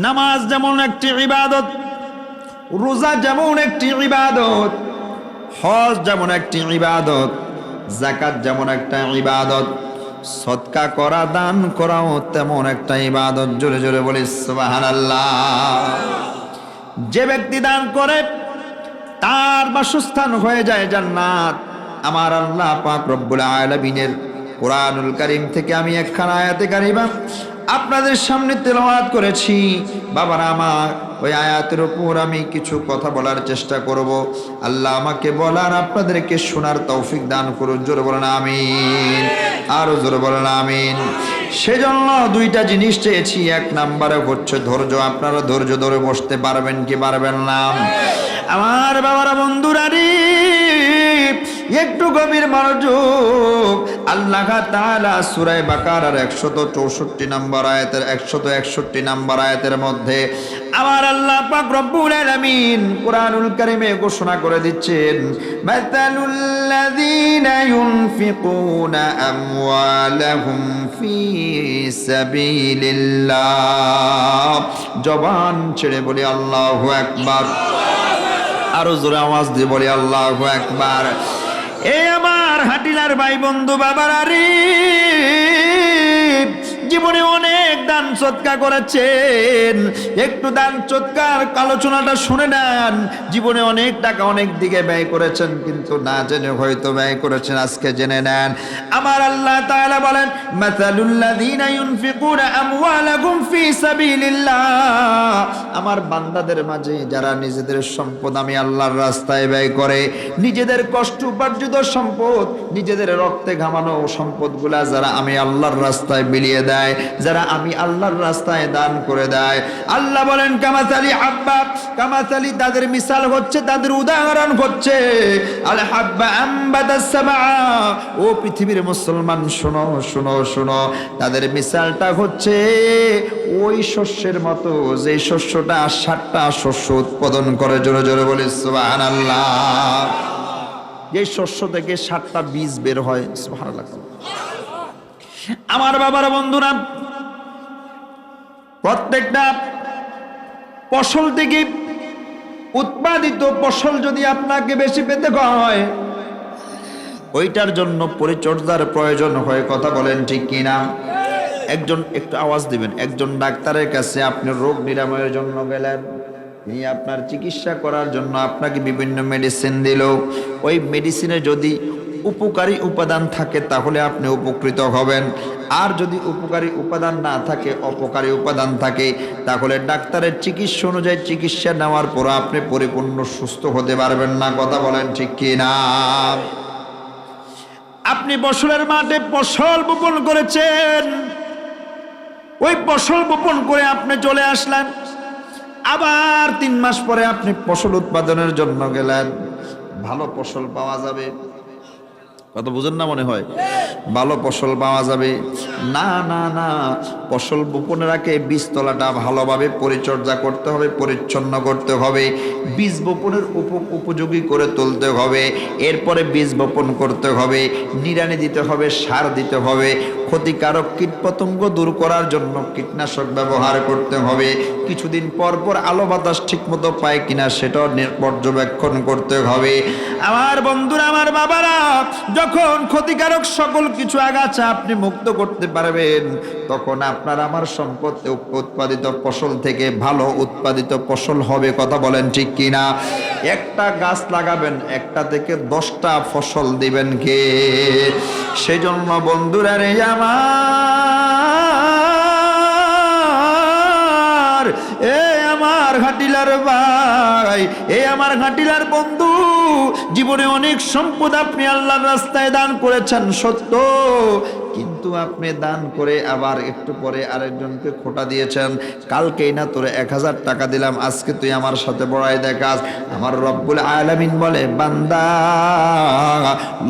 নামাজ যেমন একটি ইবাদত, রোজা যেমন একটি ইবাদত, হজ যেমন একটি ইবাদত, যাকাত যেমন একটা ইবাদত, সদকা করা, দান করাও তেমন একটা ইবাদত। জোরে জোরে বলি সুবহানাল্লাহ। যে ব্যক্তি দান করে তার বাসস্থান হয়ে যায় জান্নাত। আমার আল্লাহ পাক রব্বুল আলামিনের কোরআনুল কারীম থেকে আমি একখানা আয়াতে কারিমা আপনাদের সামনে তেলাওয়াত করেছি। বাবারা আমার, ওই আয়াতের উপর আমি কিছু কথা বলার চেষ্টা করব। আল্লাহ আমাকে বলার, আপনাদেরকে শোনার তৌফিক দান করুন। জোরে বলেন আমিন, আরো জোরে বলেন আমিন। সেজন্য দুইটা জিনিস চেয়েছি। এক নম্বরে হচ্ছে ধৈর্য। আপনারা ধৈর্য ধরে বসতে পারবেন কি পারবেন না? আমার বাবারা, বন্ধুরা রে, একটু গভীর মনোযোগ। আল্লাহ তাআলা সূরা বাকারার 164 নম্বর আয়াতের 161 নম্বর আয়াতের মধ্যে আমার আল্লাহ পাক রব্বুল আলামিন কোরআনুল কারীমে ঘোষণা করে দিচ্ছেন, মাতালুল লাযীনা ইউনফিকুনা আমওয়ালাহুম ফি সাবিলিল্লাহ। জবান ছেড়ে বলি আল্লাহু আকবার, আরো জোরে আওয়াজ দিয়ে বলি আল্লাহু আকবার। এ আমার হাটিলার ভাই বন্ধু বাবারা রে, জীবনে অনেক দান সদকা করেছেন। একটু দান সদকার আলোচনাটা শুনে নেন। জীবনে অনেক টাকা অনেক দিকে ব্যয় করেছেন, কিন্তু না জেনে হয়তো ব্যয় করেছেন। আজকে জেনে নেন। আমার আল্লাহ তাআলা বলেন, মাসালুল লাযীনা ইউনফিকুনা আমওয়ালাহুম ফি সাবিলিল্লাহ। আমার বান্দাদের মাঝে যারা নিজেদের সম্পদ আমি আল্লাহর রাস্তায় ব্যয় করে, নিজেদের কষ্ট উপার্জিত সম্পদ, নিজেদের রক্তে ঘামানো সম্পদগুলা যারা আমি আল্লাহর রাস্তায় বিলিয়ে দেয়, যারা আমি আল্লাহর রাস্তায় দান করে দেয়, আল্লাহ বলেন কামাসালি হাব্বা, কামাসালি তাদের মিসাল হচ্ছে, তাদের উদাহরণ হচ্ছে আল হাব্বা আম্বাদাস সাবা। ও পৃথিবীর মুসলমান শোনো শোনো শোনো, তাদের মিসালটা হচ্ছে ওই শস্যের মতো যে শস্যটা 60টা শস্য উৎপাদন করে। জোরে জোরে বলি সুবহানাল্লাহ। এই শস্য থেকে 60টা বীজ বের হয়। সুবহানাল্লাহ। আমার বাবার বন্ধুরা, প্রত্যেকটা ফসল থেকে উৎপাদিত ফসল যদি আপনাকে বেশি পেতে হয়, ওইটার জন্য পরিচর্যার প্রয়োজন হয়। কথা বলেন ঠিক কিনা? একজন, একটু আওয়াজ দিবেন, একজন ডাক্তারের কাছে আপনি রোগ নিরাময়ের জন্য গেলেন, তিনি আপনার চিকিৎসা করার জন্য আপনাকে বিভিন্ন মেডিসিন দিল। ওই মেডিসিনে যদি উপকারী উপাদান থাকে তাহলে আপনি উপকৃত হবেন, আর যদি উপকারী উপাদান না থাকে, অপকারী উপাদান থাকে, তাহলে ডাক্তারের চিকিৎসা অনুযায়ী চিকিৎসা নেওয়ার পর আপনি পরিপূর্ণ সুস্থ হতে পারবেন না। কথা বলেন ঠিক কি না? আপনি ফসলের মাঠে ফসল বপন করেছেন, ওই ফসল বপন করে আপনি চলে আসলেন, আবার 3 মাস পরে আপনি ফসল উৎপাদনের জন্য গেলেন। ভালো ফসল পাওয়া যাবে, কত বুঝেন না মনে হয়? ভালো ফসল পাওয়া যাবে না, না না, ফসল বপনের আগে বীজতলাটা ভালোভাবে পরিচর্যা করতে হবে, পরিচ্ছন্ন করতে হবে, বীজ বপনের উপযোগী করে তুলতে হবে। এরপরে বীজ বপন করতে হবে, নিড়ানি দিতে হবে, সার দিতে হবে, ক্ষতিকারক কীটপতঙ্গ দূর করার জন্য কীটনাশক ব্যবহার করতে হবে। কিছুদিন পর পর আলো বাতাস ঠিক মতো পায় কিনা সেটাও পর্যবেক্ষণ করতে হবে। আমার বন্ধুরা, আমার বাবারা, যখন ক্ষতিকারক সকল কিছু আগাছা আপনি মুক্ত করতে পারবেন, তখন আপনার আমার সম্পদ উৎপাদিত ফসল থেকে ভালো উৎপাদিত ফসল হবে। কথা বলেন ঠিক কিনা? একটা গাছ লাগাবেন, একটা থেকে 10টা ফসল দিবেন কে? সেজন্য বন্ধুরা রে আমার, এ আমার ঘাটিলার ভাই, এ আমার ঘাটিলার বন্ধু, জীবনে অনেক সম্পদ আপনি আল্লাহর রাস্তায় দান করেছেন সত্য, কিন্তু আপনি দান করে আবার একটু পরে আরেকজনকে খোটা দিয়েছেন। কালকেই না তোরে 1000 টাকা দিলাম, আজকে তুই আমার সাথে বড়াই দেখাস। আমার রব্বুল আলামিন বলে, বান্দা,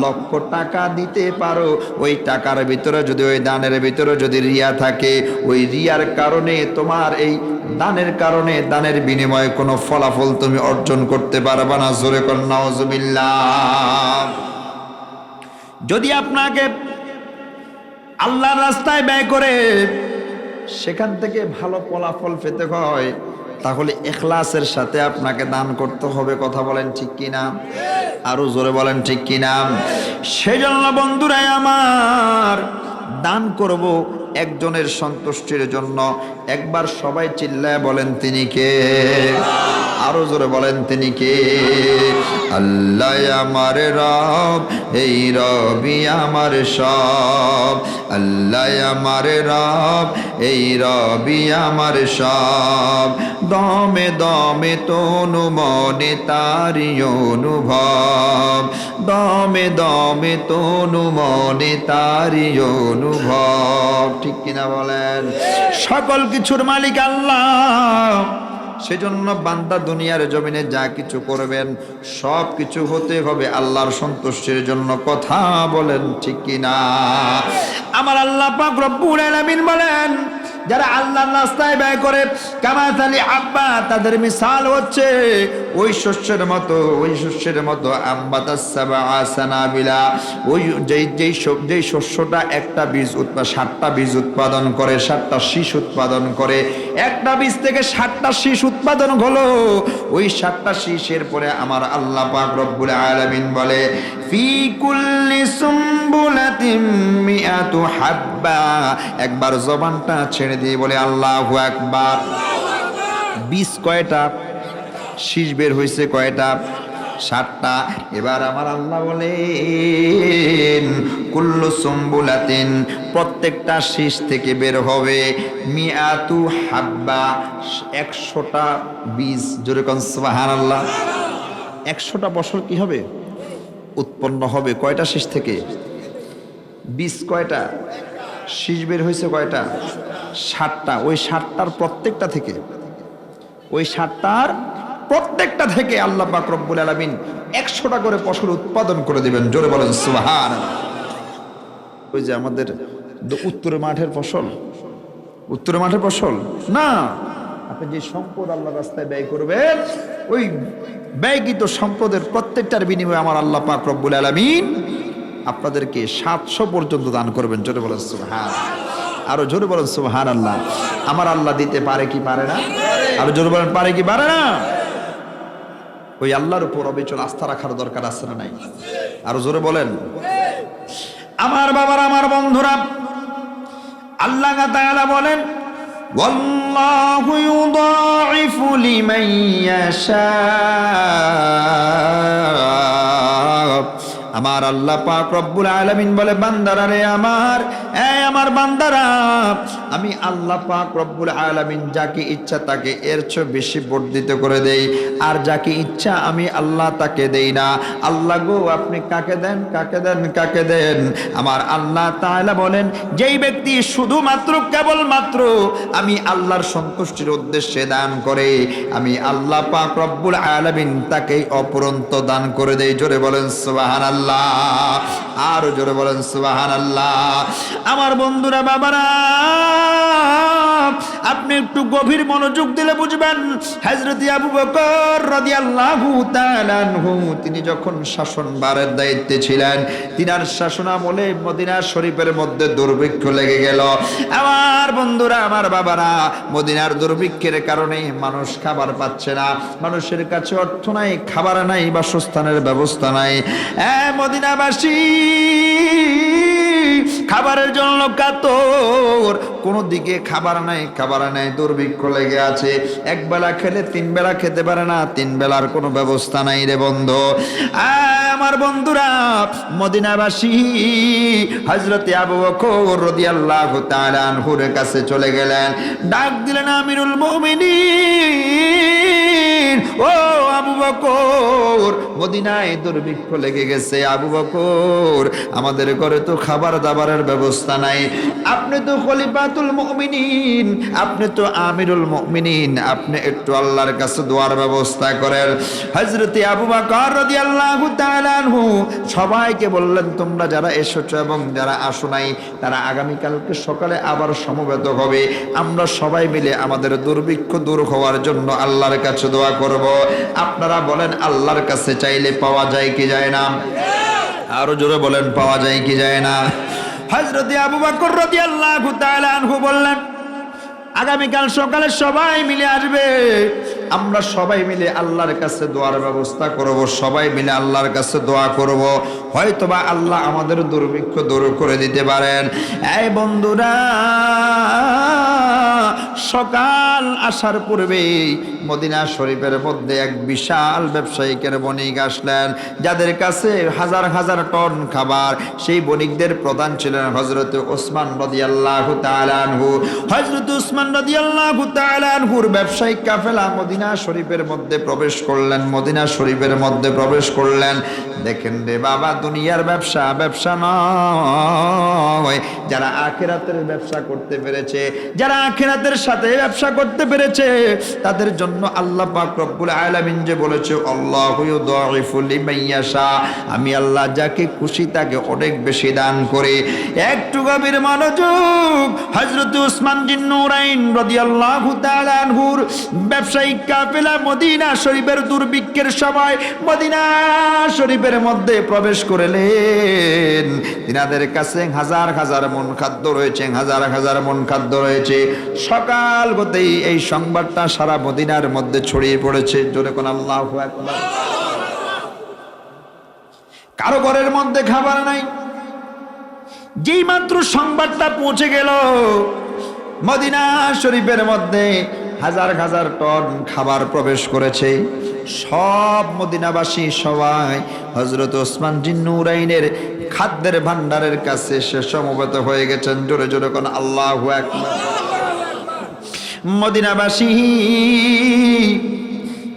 1,00,000 টাকা দিতে পারো, ওই টাকার ভিতরে যদি, ওই দানের ভিতরে যদি রিয়া থাকে, ওই রিয়ার কারণে তোমার এই দানের কারণে, দানের বিনিময়ে কোনো ফলাফল তুমি অর্জন করতে পারবে না। জোরে কর নাউজুবিল্লাহ। যদি আপনাকে আল্লাহর রাস্তায় ব্যয় করে সেখান থেকে ভালো ফলাফল পেতে হয়, তাহলে ইখলাসের সাথে আপনাকে দান করতে হবে। কথা বলেন ঠিক কিনা? আরো জোরে বলেন ঠিক কিনা? সেজন্য বন্ধুরা আমার, দান করব একজনের সন্তুষ্টির জন্য। একবার সবাই চিল্লায় বলেন তিনি কে? আরো জোরে বলেন তিনি কে? আল্লাহ আমার রব, এই রবি আমার সব। আল্লাহ আমার রব, এই রবি আমার সব। দমে দমে তনু মনে তারি অনুভব, দমে দমে তনু মনে তারি অনুভব। ঠিক কিনা বলেন? সকল কিছুর মালিক আল্লাহ। সেজন্য বান্দা দুনিয়ার জমিনে যা কিছু করবেন সব কিছু হতে হবে আল্লাহর সন্তুষ্টির জন্য। কথা বলেন ঠিক কিনা? আমার আল্লাহ পাক রব্বুল আলামিন বলেন, যারা আল্লাহর রাস্তায় ব্যয় করে কামাতালি আব্বা, তাদের মিসাল হচ্ছে ওই শস্যের মতো, ওই শস্যের মতো আম্বাতাস সাবআ সানাবিলা। ওই যেই শস্যটা একটা বীজ 7টা বীজ উৎপাদন করে, 7টা শীষ উৎপাদন করে। একটা বীজ থেকে 7টা শীষ উৎপাদন হলো। ওই 7টা শীষের পরে আমার আল্লাহ পাক রব্বুল আলামিন বলে, ফি কুল্লি সুম্বুলাতিম মিআতু হাব্বা। একবার জবানটা ছেড়ে দিয়ে বলে আল্লাহু আকবার। বীজ কয়টা? শীষ বের হয়েছে কয়টা? 7টা। এবার আমার আল্লাহ বলেন, কুল্লু সুম্বুলাতিন, প্রত্যেকটা শীষ থেকে বের হবে মিআতু হাব্বা, 100টা বীজ। জোরে কোন সুবহানাল্লাহ। 100টা বছর কি হবে? উৎপন্ন হবে। কয়টা শীষ থেকে? বীজ কয়টা? শীষ বের হয়েছে কয়টা? 7টা। ওই 7টার প্রত্যেকটা থেকে, ওই 7টার প্রত্যেকটা থেকে আল্লাহ পাক রব্বুল আলামিন 100টা করে ফসল উৎপাদন করে দিবেন। জোরে বলেন সুবহানাল্লাহ। ওই যে আমাদের উত্তরের মাঠের ফসল, উত্তরের মাঠের ফসল না, আপনি যে সম্পদ আল্লাহর রাস্তায় ব্যয় করবেন, ওই ব্যয়কৃত সম্পদের প্রত্যেকটার বিনিময়ে আমার আল্লাহ পাক রব্বুল আলামিন আপনাদেরকে 700 পর্যন্ত দান করবেন। জোরে বলেন সুবহানাল্লাহ। আরো জোরে বলেন সুবহানাল্লাহ। আমার আল্লাহ দিতে পারে কি পারে না? আরো জোরে বলেন পারে কি পারে না? ওই আল্লাহর উপর অবিচল আস্থা রাখার দরকার আছে না নাই? আরো জোরে বলেন। আমার বাবার, আমার বন্ধুরা, আল্লাহ তাআলা বলেন, ওয়াল্লাহু ইউদাইফু লিমান ইয়াশা। আমার আল্লাহ পাক রব্বুল আলামিন বলে, বান্দারা রে আমার, আমার বান্দারা, আমি আল্লাহ পাক রব্বুল আলামিন যাকে ইচ্ছা তাকে এর চেয়ে বেশি বর্ধিত করে দেই, আর যাকে ইচ্ছা আমি আল্লাহ তাকে দেই না। আল্লাহ গো, আপনি কাকে দেন, কাকে দেন, কাকে দেন? আমার আল্লাহ তাআলা বলেন, যেই ব্যক্তি শুধুমাত্র কেবলমাত্র আমি আল্লাহর সন্তুষ্টির উদ্দেশ্যে দান করে, আমি আল্লাহ পাক রব্বুল আলামিন তাকেই অপরন্ত দান করে দেই। জোরে বলেন সুবহানাল্লাহ। আর জোরে বলেন সুবহানাল্লাহ। আমার বন্ধুরা, বাবারা, আপনি একটু গভীর মনোযোগ দিলে বুঝবেন। হযরত আবু বকর রাদিয়াল্লাহু তাআলা আনহু, তিনি যখন শাসনভারের দায়িত্বে ছিলেন, তিনার শাসনামলে মদিনা শরীফের মধ্যে দুর্ভিক্ষ লেগে গেল। আমার বন্ধুরা, আমার বাবারা, মদিনার দুর্ভিক্ষের কারণে মানুষ খাবার পাচ্ছে না, মানুষের কাছে অর্থ নাই, খাবার নাই, বাসস্থানের ব্যবস্থা নাই। মদিনাবাসী খাবারের জন্য কাতর, কোন দিকে খাবার নাই, খাবার নাই, দুর্ভিক্ষ লেগে আছে। একবেলা খেলে 3 বেলা খেতে পারে না, 3 বেলার কোনো ব্যবস্থা নাই রে বন্ধু। আমার বন্ধুরা, মদিনাবাসী হযরত আবু বকর রাদিয়াল্লাহু তাআলা আনহুর কাছে চলে গেলেন, ডাক দিলেন, আমিরুল মুমিনিন, ও আবু বকর, মদিনায় দুর্ভিক্ষ লেগে গেছে। আবু বকর, আমাদের ঘরে তো খাবার দাবারের ব্যবস্থা নাই, আপনি তো খলিফাতুল মুমিনিন, আপনি তো আমিরুল মুমিনিন, আপনি একটু আল্লাহর কাছে দোয়ার ব্যবস্থা করেন। হযরত আবু বকর রাদিয়াল্লাহু তাআলা আনহু সবাইকে বললেন, তোমরা যারা এসেছো এবং যারা আসো নাই, তারা আগামীকালকে সকালে আবার সমবেত হবে। আমরা সবাই মিলে আমাদের দুর্ভিক্ষ দূর হওয়ার জন্য আল্লাহর কাছে দোয়া করব। আপনারা বলেন, আল্লাহর কাছে চাইলে পাওয়া যায় কি যায় না? আরো জোরে বলেন, পাওয়া যায় কি যায় না? হযরত আবু বকর রাদিয়াল্লাহু তাআলা আনহু বললেন, আগামীকাল সকালে সবাই মিলে আসবে, আমরা সবাই মিলে আল্লাহর কাছে দোয়ার ব্যবস্থা করব, সবাই মিলে আল্লাহর কাছে দোয়া করব, হয়তোবা আল্লাহ আমাদের দুর্ভিক্ষ দূর করে দিতে পারেন। এই বন্ধুরা, সকাল আসার পূর্বেই মদিনা শরীফের মধ্যে এক বিশাল ব্যবসায়িকের বণিক আসলেন, যাদের কাছে হাজার হাজার টন খাবার। সেই বণিকদের প্রধান ছিলেন হযরত ওসমান রাদিয়াল্লাহু তাআলা আনহু। হযরত ওসমান রাদিয়াল্লাহু তাআলা আনহুর ব্যবসায়িক কাফেলা মদিনা শরীফের মধ্যে প্রবেশ করলেন, মদিনা শরীফের মধ্যে প্রবেশ করলেন। দেখেন রে বাবা, দুনিয়ার ব্যবসা ব্যবসা নয়, যারা আখিরাতের ব্যবসা করতে পেরেছে, যারা আখিরাতের সাথে ব্যবসা করতে পেরেছে, তাদের জন্য আল্লাহ পাক রব্বুল আলামিন যে বলেছে, আল্লাহু ইউদাইফু লিমান ইয়াশা, আমি আল্লাহ যাকে খুশি তাকে অনেক বেশি দান করে। একটু গভীর মনোযোগ। হযরত ওসমান জিন্নুরাইন রাদিয়াল্লাহু তাআলা আনহুর ব্যবসায়িক কাফেলা মদিনা শরীফের দুর্ভিক্ষের সময় মদিনা শরীফের মধ্যে প্রবেশ করলেন। তিনাদের কাছে হাজার হাজার মন খাদ্য রয়েছে, হাজার হাজার মন খাদ্য রয়েছে। সকাল হতেই এই সংবাদটা সারা মদিনার মধ্যে ছড়িয়ে পড়েছে। জোরে কোন আল্লাহু আকবার। কারো ঘরের মধ্যে খাবার নাই। যেই মাত্র সংবাদটা পৌঁছে গেল, মদিনা শরীফের মধ্যে হাজার হাজার টন খাবার প্রবেশ করেছে। সব মদিনাবাসী সবাই হযরত ওসমান জিন্নুরাইনের খাদ্যের ভান্ডারের কাছে সে সমবেত হয়ে গেছেন। জোরে জোরে কোন আল্লাহু আকবার। মদিনাবাসী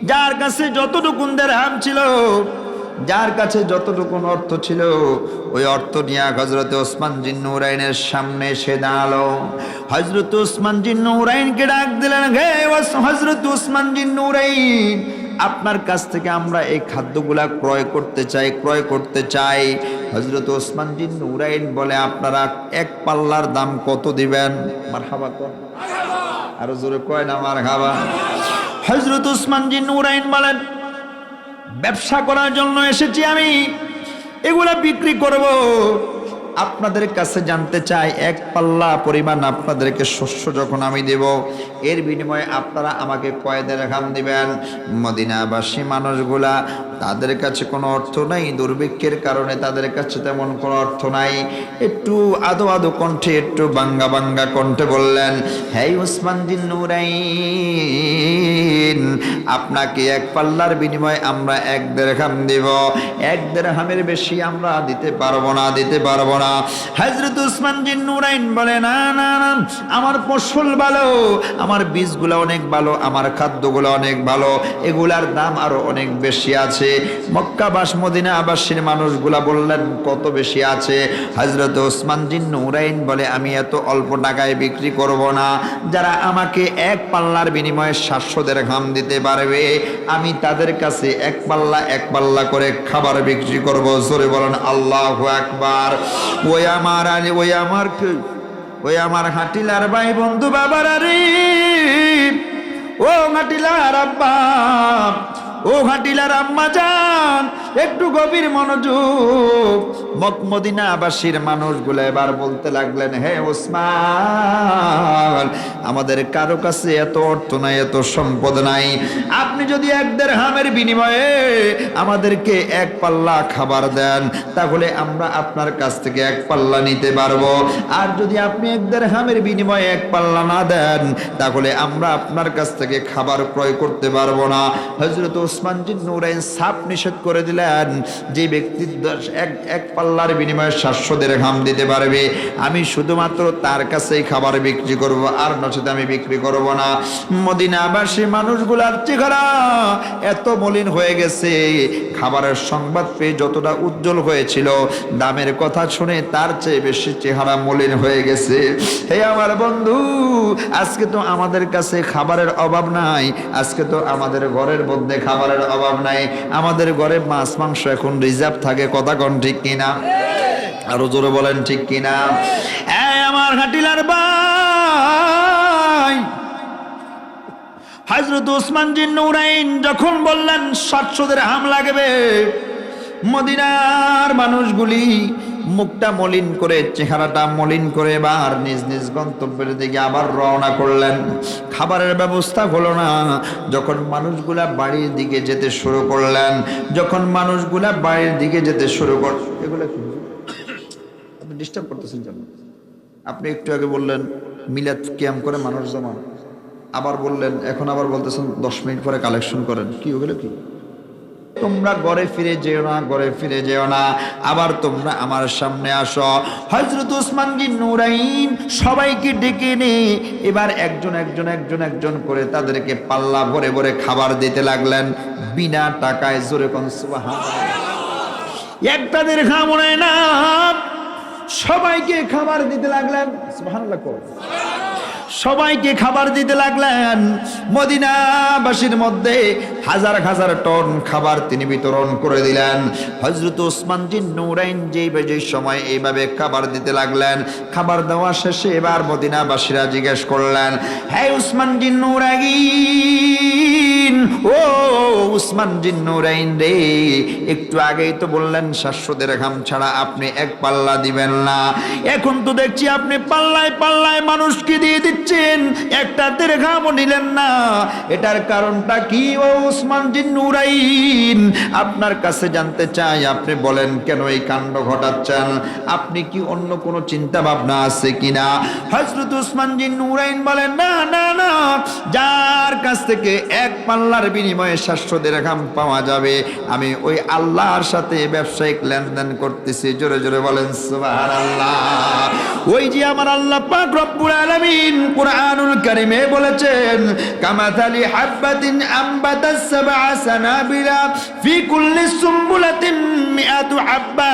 যার কাছে যতটুকু দিরহাম ছিল, যার কাছে যতটুকু অর্থ ছিল, ওই অর্থ নিয়ে হযরত ওসমান জিন্নুরাইনের সামনে এসে দাঁড়ালো। হযরত ওসমান জিন্নুরাইনকে ডাক দিলেন, হে হযরত ওসমান জিন্নুরাইন, আপনার কাছ থেকে আমরা এই খাদ্যগুলা ক্রয় করতে চাই। হযরত ওসমান জিন্নুরাইন বলে, আপনারা এক পাল্লার দাম কত দিবেন? মারহাবা কোন, আরো জোরে কয় না মারহাবা। হযরত ওসমান জিন্নুরাইন বলেন, ব্যবসা করার জন্য এসেছি আমি, এগুলা বিক্রি করব। আপনাদের কাছে জানতে চাই, এক পাল্লা পরিমাণ আপনাদেরকে শস্য যখন আমি দেব, এর বিনিময়ে আপনারা আমাকে কয় দিরহাম দিবেন? মদিনাবাসী মানুষগুলা, তাদের কাছে কোনো অর্থ নাই, দুর্ভিক্ষের কারণে তাদের কাছে তেমন কোনো অর্থ নাই। একটু আদো আদো কণ্ঠে, একটু বাঙ্গা বাঙ্গা কণ্ঠে বললেন, হে ওসমান জিন্নুরাইন, আপনাকে এক পাল্লার বিনিময়ে আমরা এক দিরহাম দিব, এক দিরহামের বেশি আমরা দিতে পারবো না। হযরত ওসমান জিন্নুরাইন বলে, না না না, আমার ফসল ভালো, আমার বীজগুলো অনেক ভালো, আমার খাদ্যগুলো অনেক ভালো, এগুলার দাম আরো অনেক বেশি আছে। মক্কাবাস মদিনাবাসীর মানুষগুলা বললেন, কত বেশি আছে? হযরত ওসমান জিন্নুরাইন বলে, আমি এত অল্প টাকায় বিক্রি করব না। যারা আমাকে এক পাল্লার বিনিময়ে 700 দিরহাম দিতে পারবে, আমি তাদের কাছে এক পাল্লা করে খাবার বিক্রি করব। জোরে বলেন আল্লাহু আকবার। ওই আমার হাটিলার ভাই বন্ধু বাবারা রে, ও হাটিলার আব্বা, ও হাটিলার আম্মা জান, একটু গভীর মনোযোগ। মদিনাবাসীর মানুষগুলো এবার বলতে লাগলেন, হে ওসমান, আমাদের কারো কাছে এত অর্থ নাই, এত সম্পদ নাই। আপনি যদি এক দিরহামের বিনিময়ে আমাদেরকে এক পাল্লা খাবার দেন, তাহলে আমরা আপনার কাছ থেকে এক পাল্লা নিতে পারবো। আর যদি আপনি এক দিরহামের বিনিময়ে এক পাল্লা না দেন, তাহলে আমরা আপনার কাছ থেকে খাবার ক্রয় করতে পারবো না। হযরত ওসমান জিন্নুরাইন সাফ নিষেধ করে দিলেন, যে ব্যক্তি এক পাল্লার বিনিময়ে 700 দিরহাম দিতে পারবে, আমি শুধুমাত্র তার কাছেই খাবার বিক্রি করব, আর নচেত আমি বিক্রি করব না। মদিনাবাসী মানুষগুলার চেহারা এত মলিন হয়ে গেছে, খাবারের সংবাদ পেয়ে যতটা উজ্জ্বল হয়েছিল, দামের কথা শুনে তার চেয়ে বেশি চেহারা মলিন হয়ে গেছে। হে আমার বন্ধু, আজকে তো আমাদের কাছে খাবারের অভাব নাই, আজকে তো আমাদের ঘরের মধ্যে খাবারের অভাব নাই, আমাদের ঘরে মাছ মাংস এখন রিজার্ভ থাকে। কথা কোন ঠিক কিনা? আরো জোরে বলেন ঠিক কিনা? আমার হাটিলার ভাই, হযরত ওসমান জিন্নুরাইন যখন বললেন 700 দিরহাম লাগবে, মদিনার মানুষগুলি মুখটা মলিন করে, চেহারাটা মলিন করে এবার নিজ নিজ গন্তব্যের দিকে আবার রওনা করলেন। খাবারের ব্যবস্থা হলো না। যখন মানুষগুলা বাড়ির দিকে যেতে শুরু করলেন, যখন মানুষগুলা বাড়ির দিকে যেতে শুরু এগুলো কি আপনি ডিস্টার্ব করতেছেন কেন? আপনি একটু আগে বললেন মিলাদ কিয়াম করে মানুষ জমান, আবার বললেন, এখন আবার বলতেছেন 10 মিনিট পরে কালেকশন করেন। কি ওগুলো কি? তোমরা ঘরে ফিরে যেও না, ঘরে ফিরে যেও না, আবার তোমরা আমার সামনে আসো। হযরত ওসমান বিন নুরাইন সবাইকে ডেকে নে এবার একজন একজন একজন একজন করে তাদেরকে পাল্লা ভরে ভরে খাবার দিতে লাগলেন বিনা টাকায়। জোরে কোন সুবহানাল্লাহ। একটা দিরহাম নেয় না, সবাইকে খাবার দিতে লাগলেন। সুবহানাল্লাহ। সবাইকে খাবার দিতে লাগলেন। মদিনাবাসীর মধ্যে হাজার হাজার টন খাবার তিনি বিতরণ করে দিলেন। হযরত ওসমান বিন নুরাইন যেই সময় এইভাবে খাবার দিতে লাগলেন, খাবার দেওয়া শেষে এবার মদিনাবাসীরা জিজ্ঞেস করলেন, হে ওসমান বিন নুরাইন, ও ওসমান বিন নুরাইন রে, একটু আগেই তো বললেন 700 দিরহাম ছাড়া আপনি এক পাল্লা দিবেন না, এখন তো দেখছি আপনি পাল্লায় পাল্লায় মানুষকে দিয়ে দিচ্ছেন, একটা দিরহামও নিলেন না, এটার কারণটা কি? ও ওসমান বিন নুরাইন, আপনার কাছে জানতে চাই, আপনি বলেন কেন এই কাণ্ড ঘটাচ্ছেন? আপনি কি অন্য কোনো চিন্তা ভাবনা আছে কিনা? হযরত ওসমান বিন নুরাইন বলেন, না না না, যার কাছ থেকে এক পাল্লার বিনিময়ে 700 দিরহাম পাওয়া যাবে, আমি ওই আল্লাহর সাথে ব্যবসায়িক লেনদেন করতেছি। জোরে জোরে বলেন সুবহানাল্লাহ। ওই যে আমার আল্লাহ পাক রব্বুল আলামিন কুরআনুল কারীমে বলেছেন, কামাথালি হাব্বাতিন আমবাতাস সাবআ সানাবিলা ফি কুল্লি সুম্বুলাতিন মিআতু হাব্বা,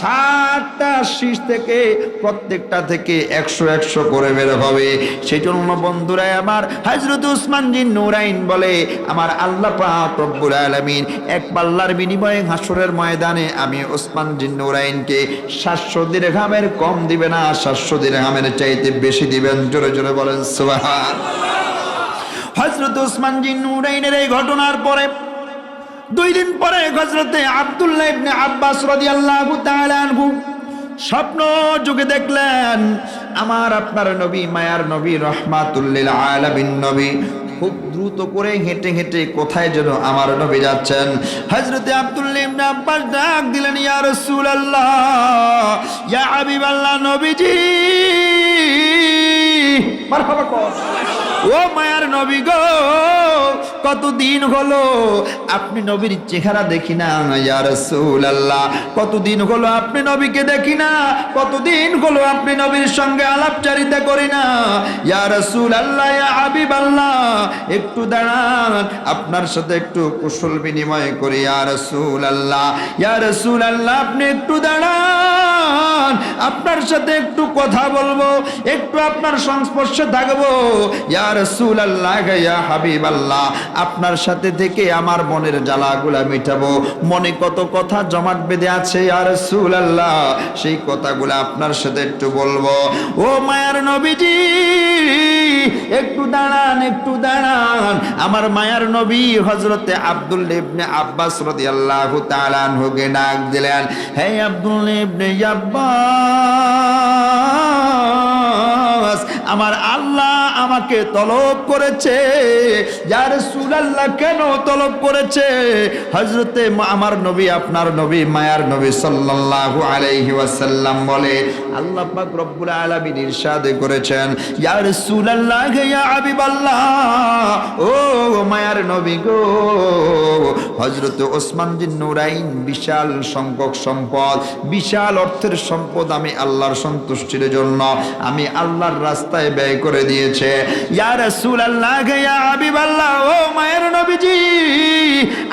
7টা শীষ থেকে প্রত্যেকটা থেকে 100 100 করে বের হবে। সেই জন্য বন্ধুরা আমার, হযরত ওসমান বিন নুরাইন বলে, আমার আল্লাহ পাক রব্বুল আলামিন এক পাল্লার বিনিময়ে হাসরের ময়দানে আমি ওসমান বিন নুরাইনকে 700 দিরহামের কম দিবে না, 700 দিরহামের চাইতে বেশি দিবেন। জোরে জোরে বলেন সুবহানাল্লাহ। হযরত ওসমান বিন নুরাইনের এই ঘটনার পরে 2 দিন পরে হযরতে আব্দুল্লাহ ইবনে আব্বাস রাদিয়াল্লাহু তাআলা আনহু স্বপ্ন যুগে দেখলেন, আমার আপনার নবী, মায়ার নবী, রাহমাতুল লিল আলামিন নবী খুব দ্রুত করে হেঁটে হেঁটে কোথায় যেন আমার নবী যাচ্ছেন। হযরতে আব্দুল্লাহ ইবনে আব্বাস ডাক দিলেন, ইয়া রাসূলুল্লাহ, ইয়া হাবিবাল্লাহ, নবীজি। মারহাবা কর। ও মায়ার নবী গো, কতদিন হলো আপনি নবীর চেহারা দেখি না। ইয়া রাসূলুল্লাহ, কতদিন হলো আপনি নবীকে দেখি না, কতদিন হলো আপনি নবীর সঙ্গে আলাপচারিতা করি না। ইয়া রাসূলুল্লাহ, ইয়া হাবিবাল্লাহ, একটু দাঁড়ান, আপনার সাথে একটু কুশল বিনিময় করি। ইয়া রাসূলুল্লাহ, ইয়া রাসূলুল্লাহ, আপনি একটু দাঁড়ান, আপনার সাথে একটু কথা বলবো, একটু আপনার সংস্পর্শে থাকবো। ইয়া রাসূলুল্লাহ, ইয়া হাবিবাল্লাহ, আপনার সাথে থেকে আমার মনের জ্বালাগুলা মিটাবো। মনে কত কথা জমাট বেঁধে আছে ইয়া রাসূলুল্লাহ, সেই কথাগুলো আপনার সাথে একটু বলবো। ও মায়ার নবীজি, একটু দাঁড়ান, একটু দাঁড়ান। আমার মায়ার নবী হযরতে আব্দুল্লাহ ইবনে আব্বাস রাদিয়াল্লাহু তাআলা আনহুকে ডাক দিলেন, হে আব্দুল্লাহ ইবনে আব্বাস, আমার আল্লাহ আমাকে তলব করেছে। ইয়া রাসূলুল্লাহ, কেন তলব করেছে? হযরতে আমার নবী, আপনার নবী, মায়ার নবী সাল্লাল্লাহু আলাইহি ওয়াসাল্লাম বলে, আল্লাহ পাক রব্বুল আলামিন ইরশাদ করেছেন, ইয়া রাসূলুল্লাহ, ইয়া হাবিবাল্লাহ, ও মায়ার নবী গো, হযরতে ওসমান বিন নুরাইন বিশাল সংখ্যক সম্পদ, বিশাল অর্থের সম্পদ আমি আল্লাহর সন্তুষ্টির জন্য আমি আল্লাহর রাস্তায় ব্যয় করে দিয়েছে। ইয়া রাসূলুল্লাহ, ইয়া হাবিবাল্লাহ, ও মায়ের নবীজি,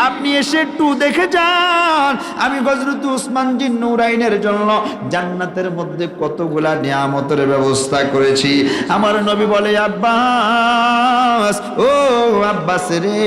আপনি এসে একটু দেখে যান, আমি হযরত ওসমান বিন নুরাইনের জন্য জান্নাতের মধ্যে কতগুলা নিয়ামতের ব্যবস্থা করেছি। আমার নবী বলে, আব্বাস, ও আব্বাস রে,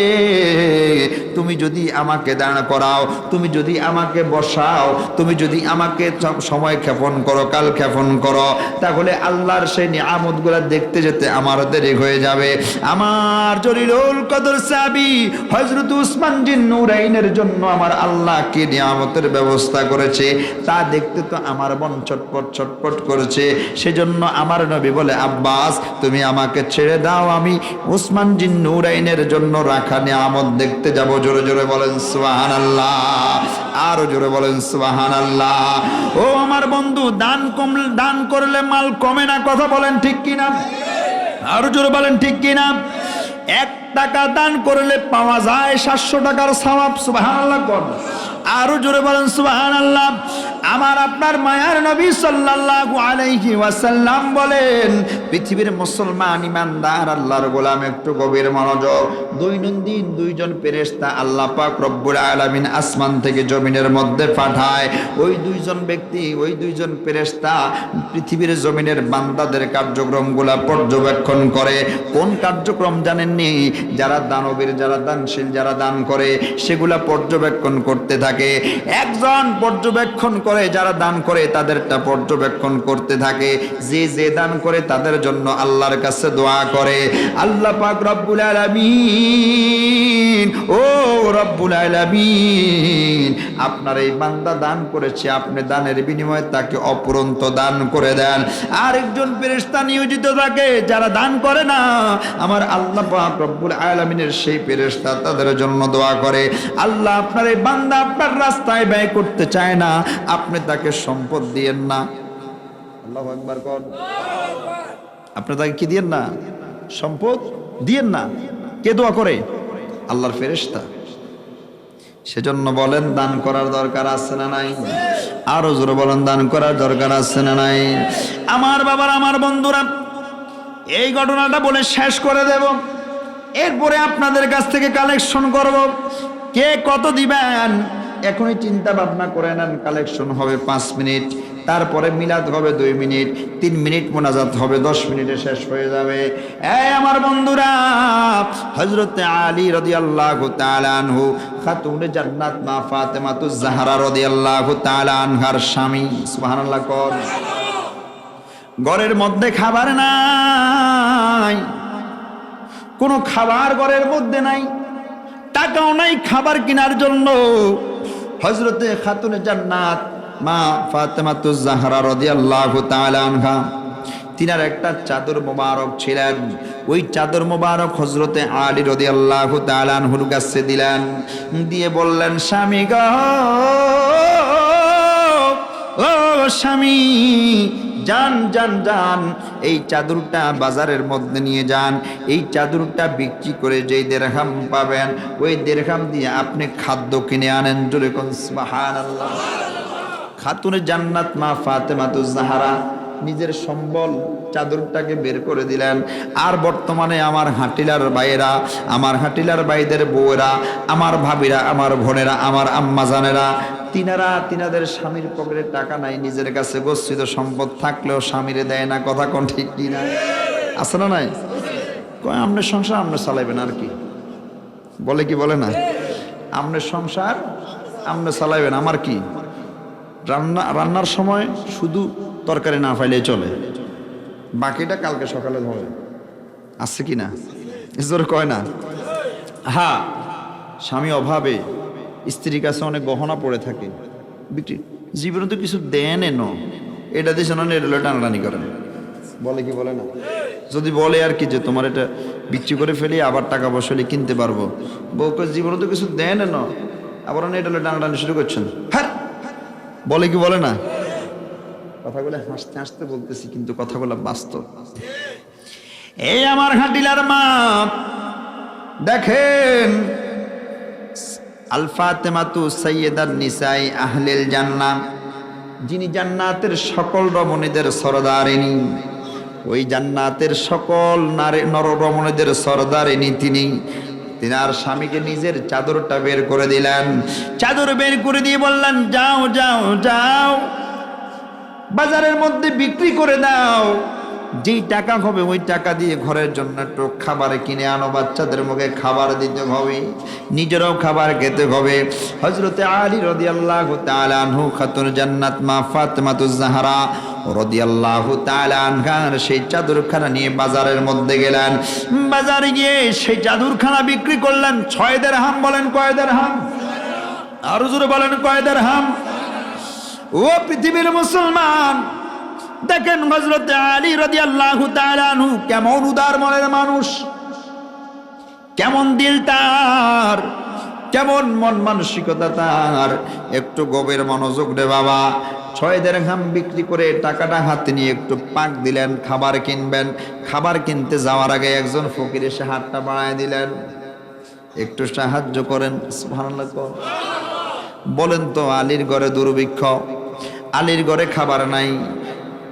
তুমি যদি আমাকে দাঁড়া করাও, তুমি যদি আমাকে বসাও, তুমি যদি আমাকে সময় ক্ষেপণ করো, কাল ক্ষেপণ করো, তাহলে আল্লাহর সেই নিয়ামতগুলা দেখতে যেতে আমার দেরি হয়ে যাবে। আমার জলিলুল কদর সাহাবী হযরত উসমান জিন নূরাইনের জন্য আমার আল্লাহ কি নিয়ামতের ব্যবস্থা করেছে তা দেখতে তো আমার মন ছটপট ছটপট করেছে। সেজন্য আমার নবী বলে, আব্বাস তুমি আমাকে ছেড়ে দাও, আমি উসমান জিন নূরাইনের জন্য রাখা নিয়ামত দেখতে যাব। জোরে জোরে বলেন সুবহানাল্লাহ, আরো জোরে বলেন সুবহানাল্লাহ। ও আমার বন্ধু, দান করলে মাল কমে না, কথা বলেন ঠিক কিনা? আরো জোরে বলেন ঠিক কিনা? 1 টাকা দান করলে পাওয়া যায় 700 টাকার সওয়াব। সুবহানাল্লাহ কোন? আরো জোরে বলেন সুবহানাল্লাহ। আমার আপনার মায়ার নবী সাল্লাল্লাহু আলাইহি ওয়াসাল্লাম বলেন, পৃথিবীর মুসলমান ইমানদার আল্লাহর গোলাম একটু গভীর মনোযোগ। দৈনন্দিন 2 জন ফেরেশতা আল্লাহ পাক রব্বুল আলামিন আসমান থেকে জমিনের মধ্যে পাঠায়। ওই 2 জন ব্যক্তি, ওই 2 জন ফেরেশতা পৃথিবীর জমিনের বান্দাদের কার্যক্রমগুলা পর্যবেক্ষণ করে। কোন কার্যক্রম জানেননি? যারা দানবীর, যারা দানশীল, যারা দান করে সেগুলা পর্যবেক্ষণ করতে থাকে। একজন পর্যবেক্ষণ করে, যারা দান করে তাদেরটা পর্যবেক্ষণ করতে থাকে। যে দান করে তাদের জন্য আল্লাহর কাছে দোয়া করে। আল্লাহ পাক রব্বুল আলামিন, ও রব্বুল আলামিন, আপনার এই বান্দা দান করেছে, আপনি দানের বিনিময়ে তাকে অপরন্ত দান করে দেন। আরেকজন ফেরেশতা নিয়োজিত থাকে, যারা দান করে না, আমার আল্লাহ পাক রব্বুল আলামিনের সেই ফেরেশতা তাদের জন্য দোয়া করে, আল্লাহ আপনার এই বান্দা আপনার রাস্তায় ব্যয় করতে চায় না, আপনি তাকে সম্পদ দিয়েন না। আল্লাহু আকবার কোন? আপনি তাকে কি দিয়েন না? সম্পদ দিয়েন না। কে দোয়া করে? আল্লাহর ফেরেশতা। সেজন্য বলেন, দান করার দরকার আছে না নাই? আরো জোরে বলেন, দান করার দরকার আছে না নাই? আমার বাবার, আমার বন্ধুরা, এই ঘটনাটা বলে শেষ করে দেব। এরপরে আপনাদের কাছ থেকে কালেকশন করব। কে কত দিবেন এখনই চিন্তা ভাবনা করে নেন। কালেকশন হবে 5 মিনিট, তারপরে মিলাদ হবে 2 মিনিট, 3 মিনিট মোনাজাত হবে, 10 মিনিটে শেষ হয়ে যাবে। এই আমার বন্ধুরা, হযরত আলী রাদিয়াল্লাহু তাআলা আনহু, খাতুনে জান্নাত মা ফাতেমাতুজ জাহরা রাদিয়াল্লাহু তাআলা আনহার স্বামী। সুবহানাল্লাহ কোন? ঘরের মধ্যে খাবার নাই, কোনো খাবার ঘরের মধ্যে নাই, টাকাও নাই খাবার কেনার জন্য। হযরতে খাতুনে জান্নাত মা ফাতেমাতুজ জাহরা রাদিয়াল্লাহু তাআলা আনহা, তিনার একটা চাদর মোবারক ছিলেন। ওই চাদর মোবারক হযরতে আলী রাদিয়াল্লাহু তাআলা আনহুর কাছে দিলেন, দিয়ে বললেন, স্বামী গো, ও স্বামী, যান যান যান, এই চাদরটা বাজারের মধ্যে নিয়ে যান। এই চাদরটা বিক্রি করে যেই দিরহাম পাবেন, ওই দিরহাম দিয়ে আপনি খাদ্য কিনে আনেন। জোরে কোন সুবহানাল্লাহ। খাতুনে জান্নাত মা ফাতেমাতুজ জাহরা নিজের সম্বল চাদরটাকে বের করে দিলেন। আর বর্তমানে আমার হাটিলার ভাইয়েরা, আমার হাটিলার ভাইদের বউয়েরা, আমার ভাবিরা, আমার বোনেরা, আমার আম্মাজানেরা, তিনাদের স্বামীর পকেটে টাকা নাই, নিজের কাছে গচ্ছিত সম্পদ থাকলেও স্বামীরে দেয় না। কথা কোন ঠিক কি না? আছে না নাই? কয় আপনার সংসার আপনি চালাইবেন, আর কি বলে? কি বলে না? আপনার সংসার আপনি চালাইবেন, আমার কি? রান্নার সময় শুধু তরকারি না পাইলেই চলে, বাকিটা কালকে সকালে হবে। আছে কি না? ঈশ্বর কয় না? হ্যাঁ, স্বামী অভাবে স্ত্রীর কাছে অনেক গহনা পড়ে থাকে, বিক্রি জীবনে তো কিছু দেন এনো, এটা দিয়েছে না, এটা টানাটানি করেন। বলে কি বলে না? যদি বলে আর কি, যে তোমার এটা বিক্রি করে ফেলি, আবার টাকা পয়সা কিনতে পারবো, বউকে জীবনে তো কিছু দেন এনো, আবার এটা টানাটানি শুরু করছেন। হ্যাঁ, বলে কি বলে না? কথাগুলো হাসতে হাসতে বলতেছি, কিন্তু কথাগুলো বাস্তব। এই আমার হাটিলার মা, দেখেন, আল ফাতেমাতু সাইয়্যিদান নিসাই আহলিল জান্নাহ, যিনি জান্নাতের সকল রমণীদের সরদারিনী, ওই জান্নাতের সকল নররমণীদের সরদারিনী তিনি। তিনার স্বামীকে নিজের চাদরটা বের করে দিলেন। চাদর বের করে দিয়ে বললেন, যাও যাও যাও, বাজারের মধ্যে বিক্রি করে দাও, যেই টাকা হবে ওই টাকা দিয়ে ঘরের জন্য একটু খাবার কিনে আনো, বাচ্চাদের মুখে খাবার দিতে হবে, নিজেরাও খাবার খেতে হবে। হযরতে আলী রাদিয়াল্লাহু তাআলা আনহু খাতুন জান্নাত মা ফাতেমাতুজ জাহরা রাদিয়াল্লাহু তাআলা আনহার সেই চাদরখানা নিয়ে বাজারের মধ্যে গেলেন। বাজারে গিয়ে সেই চাদরখানা বিক্রি করলেন 6 দিরহাম। বলেন কয় দিরহাম? আরো জোরে বলেন কয় দিরহাম? ও পৃথিবীর মুসলমান, দেখেন হযরতে আলী রাদিয়াল্লাহু তাআলা আনহু কেমন উদার মনের মানুষ, কেমন দিল তার, কেমন মন মানসিকতা তার। একটু গভীর মনোযোগ রে বাবা। 6 দিরহাম বিক্রি করে টাকাটা হাতে নিয়ে একটু পাক দিলেন, খাবার কিনবেন। খাবার কিনতে যাওয়ার আগে একজন ফকির এসে হাতটা বাড়ায় দিলেন, একটু সাহায্য করেন। সুবহানাল্লাহ। বলেন তো, আলীর ঘরে দুর্ভিক্ষ, আলীর ঘরে খাবার নাই,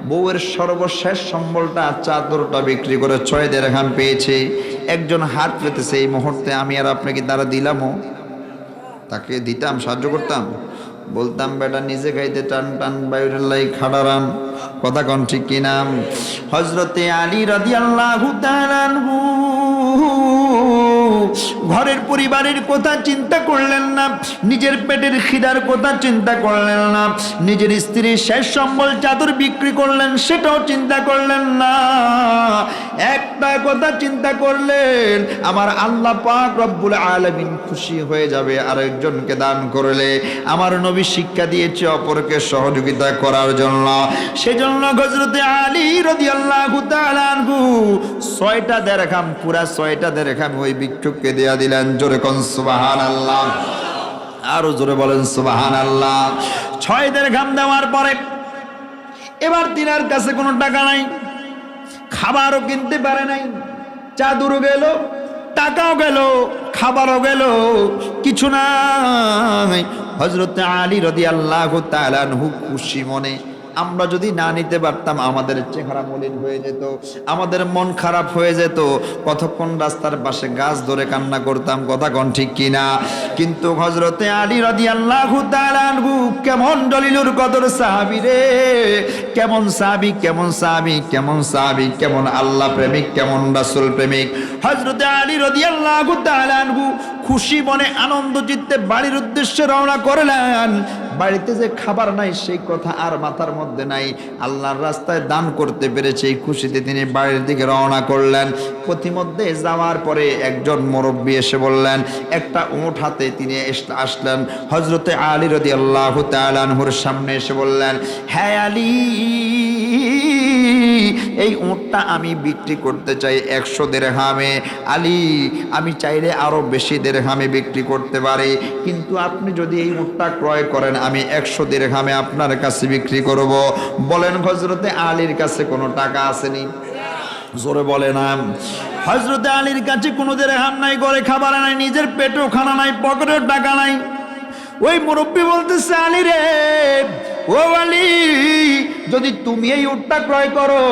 বউয়ের সর্বশেষ সম্বলটা চাদরটা বিক্রি করে 6 দিরহাম পেয়েছে, একজন হাত পেতেছে। এই মুহূর্তে আমি আর আপনাকে দ্বারা দিলামও, তাকে দিতাম, সাহায্য করতাম, বলতাম বেটা নিজে খাইতে টান টান বাইরেল্লাই খাড়ারান, কথা কন ঠিক কিনা? হযরতে আলী রাদিয়াল্লাহু তাআলা আনহু ঘরের পরিবারের কথা চিন্তা করলেন না, নিজের পেটের খিদার কথা চিন্তা করলেন না, নিজের স্ত্রীর শেষ সম্বল চাদর বিক্রি করলেন সেটাও চিন্তা করলেন না। একটা কথা চিন্তা করলেন, আমার আল্লাহ পাক রব্বুল আলামিন খুশি হয়ে যাবে আরেকজনকে দান করলে। আমার নবী শিক্ষা দিয়েছে অপরকে সহযোগিতা করার জন্য। সেজন্য হযরতে আলী রাদিয়াল্লাহু তাআলা আনহু 6টা দিরহাম, পুরা 6টা দিরহাম ওই ভিক্ষুককে দেয়া দিলেন। জোরে কোন সুবহানাল্লাহ, আরো জোরে বলেন সুবহানাল্লাহ। 6 দিরহাম দেওয়ার পরে এবার তিনার কাছে কোনো টাকা নাই, খাবারও কিনতে পারে নাই, চাদরও গেল, টাকাও গেল, খাবারও গেল, কিছু নাই। হযরতে আলী রাদিয়াল্লাহু তাআলা আনহু খুশি মনে, আমরা যদি না নিতে পারতাম আমাদের চেহারা মলিন হয়ে যেত, আমাদের মন খারাপ হয়ে যেত, কতক্ষণ রাস্তার পাশে গাছ ধরে কান্না করতাম, কথা কোন ঠিক কিনা? কিন্তু হযরতে আলী রাদিয়াল্লাহু তাআলা আনহু কেমন দলিলুর কদর সাহাবী রে, কেমন সাহাবী, কেমন সাহাবী, কেমন সাহাবী, কেমন আল্লাহ প্রেমিক, কেমন রাসূল প্রেমিক। হযরতে আলী রাদিয়াল্লাহু তাআলা আনহু খুশি মনে আনন্দ চিত্তে বাড়ির উদ্দেশ্যে রওনা করলেন। বাড়িতে যে খাবার নাই সেই কথা আর মাথার মধ্যে নাই, আল্লাহর রাস্তায় দান করতে পেরেছে এই খুশিতে তিনি বাড়ির দিকে রওনা করলেন। পথিমধ্যে যাওয়ার পরে একজন মুরব্বী এসে বললেন, একটা উট হাতে তিনি আসলেন হযরতে আলী রাদিয়াল্লাহু তাআলা আনহুর সামনে এসে বললেন, হ্যাঁ আলী, এই উটটা আমি বিক্রি করতে চাই 100 দিরহামে। আলী, আমি চাইলে আরো বেশি দিরহামে বিক্রি করতে পারি, কিন্তু আপনি যদি এই উটটা ক্রয় করেন আমি 100 দিরহামে আপনার কাছে বিক্রি করব। বলেন হযরতে আলীর কাছে কোনো টাকা আসেনি? জোরে বলে না। হযরতে আলীর কাছে কোনো দিরহাম নাই, ঘরে খাবার নাই, নিজের পেটেও খানা নাই, পকেটেও টাকা নাই। ওই মুরব্বী বলতেছে, আলী রে, ও আলী, যদি তুমি এই উটটা ক্রয় করো,